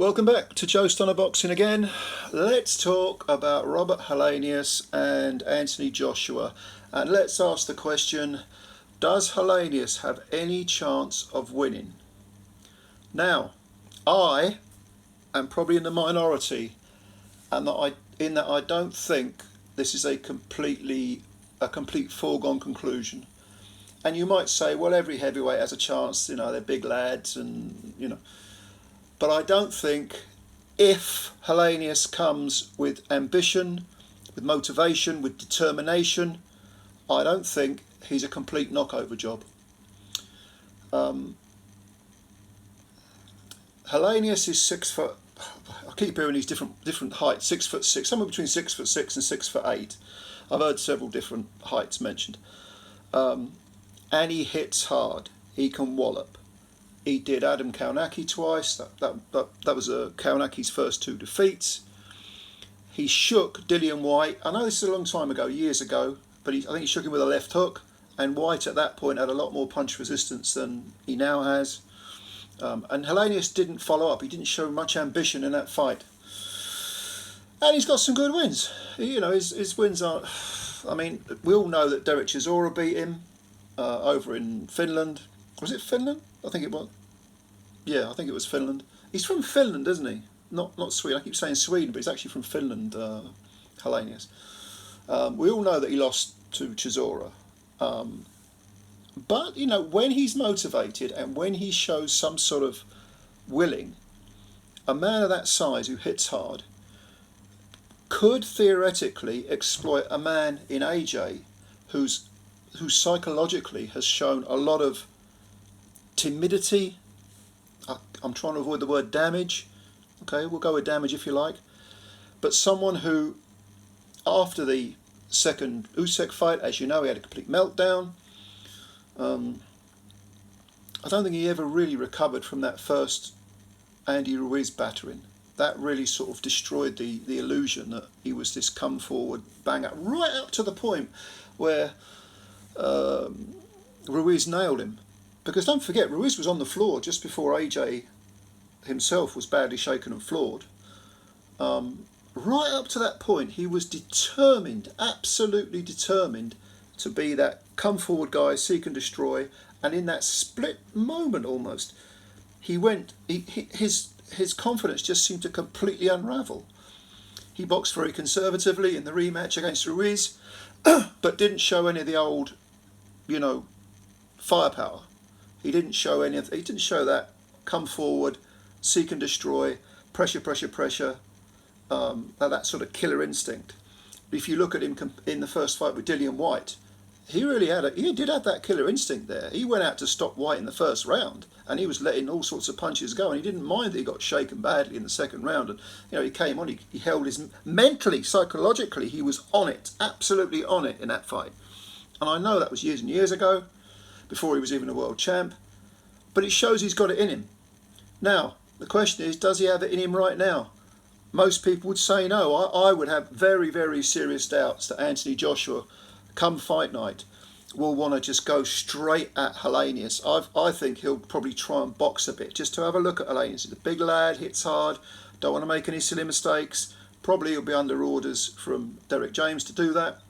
Welcome back to Joe Stunner Boxing again. Let's talk about Robert Helenius and Anthony Joshua, and let's ask the question, does Helenius have any chance of winning? Now, I am probably in the minority, and that I don't think this is a complete foregone conclusion. And you might say, well, every heavyweight has a chance, they're big lads, and but I don't think, if Helenius comes with ambition, with motivation, with determination, I don't think he's a complete knockover job. Helenius is 6 foot. I keep hearing these different heights. 6'6", somewhere between 6'6" and 6'8". I've heard several different heights mentioned. And he hits hard. He can wallop. He did Adam Kaunaki twice. That was Kaunaki's first two defeats. He shook Dillian Whyte. I know this is a long time ago, years ago, but I think he shook him with a left hook. And Whyte at that point had a lot more punch resistance than he now has. And Helenius didn't follow up. He didn't show much ambition in that fight. And he's got some good wins. His wins are. I mean, we all know that Derek Chisora beat him over in Finland. Was it Finland? I think it was. Yeah, I think it was Finland. He's from Finland, isn't he? Not Sweden. I keep saying Sweden, but he's actually from Finland, Helenius. We all know that he lost to Chisora. But, when he's motivated and when he shows some sort of willing, a man of that size who hits hard could theoretically exploit a man in AJ who psychologically has shown a lot of timidity. I'm trying to avoid the word damage. Okay, we'll go with damage if you like. But someone who, after the second Usyk fight, as you know, he had a complete meltdown. I don't think he ever really recovered from that first Andy Ruiz battering. That really sort of destroyed the illusion that he was this come forward banger, right up to the point where Ruiz nailed him. Because don't forget, Ruiz was on the floor just before AJ himself was badly shaken and floored. Right up to that point, he was determined, absolutely determined, to be that come forward guy, seek and destroy. And in that split moment almost, his confidence just seemed to completely unravel. He boxed very conservatively in the rematch against Ruiz, but didn't show any of the old, firepower. He didn't show that come forward, seek and destroy, pressure, that sort of killer instinct. But if you look at him in the first fight with Dillian Whyte, he did have that killer instinct there. He went out to stop Whyte in the first round, and he was letting all sorts of punches go, and he didn't mind that he got shaken badly in the second round. And he came on, he held his mentally, psychologically, he was on it, absolutely on it in that fight. And I know that was years and years ago, before he was even a world champ, but it shows he's got it in him. Now, the question is, does he have it in him right now? Most people would say no. I would have very, very serious doubts that Anthony Joshua, come fight night, will want to just go straight at Helenius. I think he'll probably try and box a bit, just to have a look at Helenius. He's a big lad, hits hard, don't want to make any silly mistakes. Probably he'll be under orders from Derek James to do that.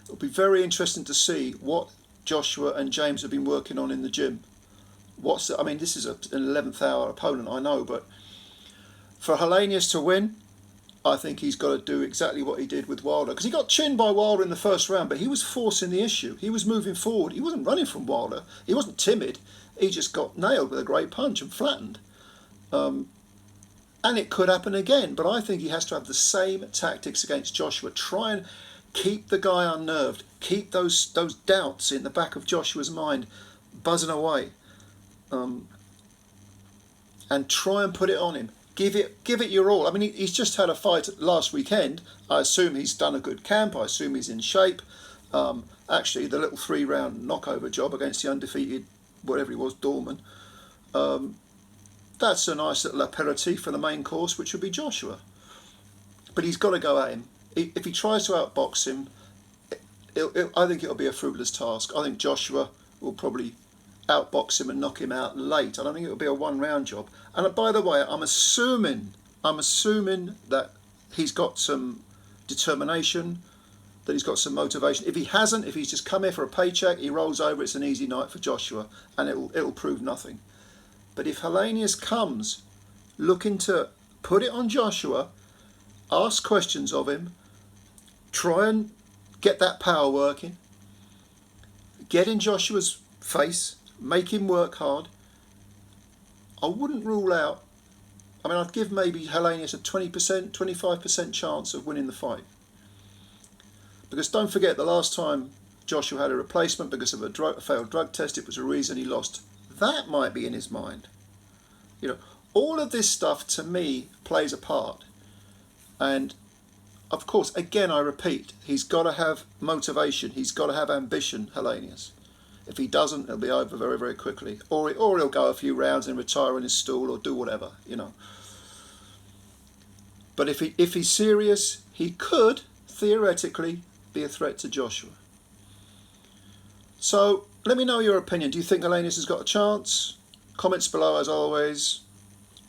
It'll be very interesting to see what Joshua and James have been working on in the gym. This is an 11th hour opponent, I know, but for Helenius to win, I think he's got to do exactly what he did with Wilder. Because he got chinned by Wilder in the first round, but he was forcing the issue. He was moving forward. He wasn't running from Wilder. He wasn't timid. He just got nailed with a great punch and flattened. And it could happen again, but I think he has to have the same tactics against Joshua. Try and keep the guy unnerved. Keep those doubts in the back of Joshua's mind buzzing away. And try and put it on him. Give it your all. He's just had a fight last weekend. I assume he's done a good camp. I assume he's in shape. Actually, the little 3-round knockover job against the undefeated, whatever he was, Dorman. That's a nice little aperitif for the main course, which would be Joshua. But he's got to go at him. If he tries to outbox him, I think it'll be a fruitless task. I think Joshua will probably outbox him and knock him out late. I don't think it'll be a one-round job. And by the way, I'm assuming that he's got some determination, that he's got some motivation. If he hasn't, if he's just come here for a paycheck, he rolls over, it's an easy night for Joshua, and it'll prove nothing. But if Helenius comes looking to put it on Joshua, ask questions of him, try and get that power working, get in Joshua's face, make him work hard, I wouldn't rule out, I mean, I'd give maybe Helenius a 20%, 25% chance of winning the fight. Because don't forget, the last time Joshua had a replacement because of a failed drug test, it was a reason he lost. That might be in his mind. You know, all of this stuff to me plays a part. And of course, again, I repeat, he's got to have motivation. He's got to have ambition, Helenius. If he doesn't, it'll be over very, very quickly. Or he'll go a few rounds and retire on his stool or do whatever, you know. But if he's serious, he could, theoretically, be a threat to Joshua. So, let me know your opinion. Do you think Helenius has got a chance? Comments below as always.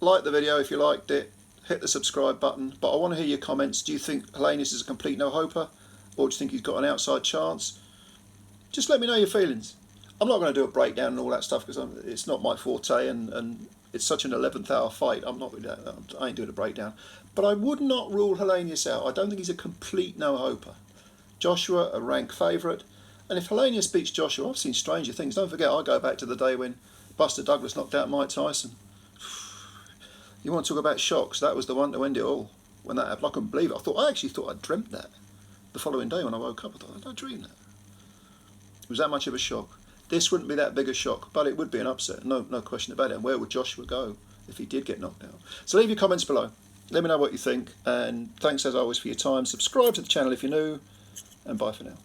Like the video if you liked it. Hit the subscribe button. But I want to hear your comments. Do you think Helenius is a complete no-hoper? Or do you think he's got an outside chance? Just let me know your feelings. I'm not going to do a breakdown and all that stuff because it's not my forte, and it's such an 11th hour fight. I ain't doing a breakdown. But I would not rule Helenius out. I don't think he's a complete no-hoper. Joshua, a rank favourite. And if Helenius beats Joshua, I've seen stranger things. Don't forget, I go back to the day when Buster Douglas knocked out Mike Tyson. You want to talk about shocks? That was the one to end it all. When that happened, I couldn't believe it. I actually thought I'd dreamt that. The following day when I woke up, I thought, I dreamed that. It was that much of a shock. This wouldn't be that big a shock, but it would be an upset. No question about it. And where would Joshua go if he did get knocked out? So leave your comments below. Let me know what you think. And thanks as always for your time. Subscribe to the channel if you're new. And bye for now.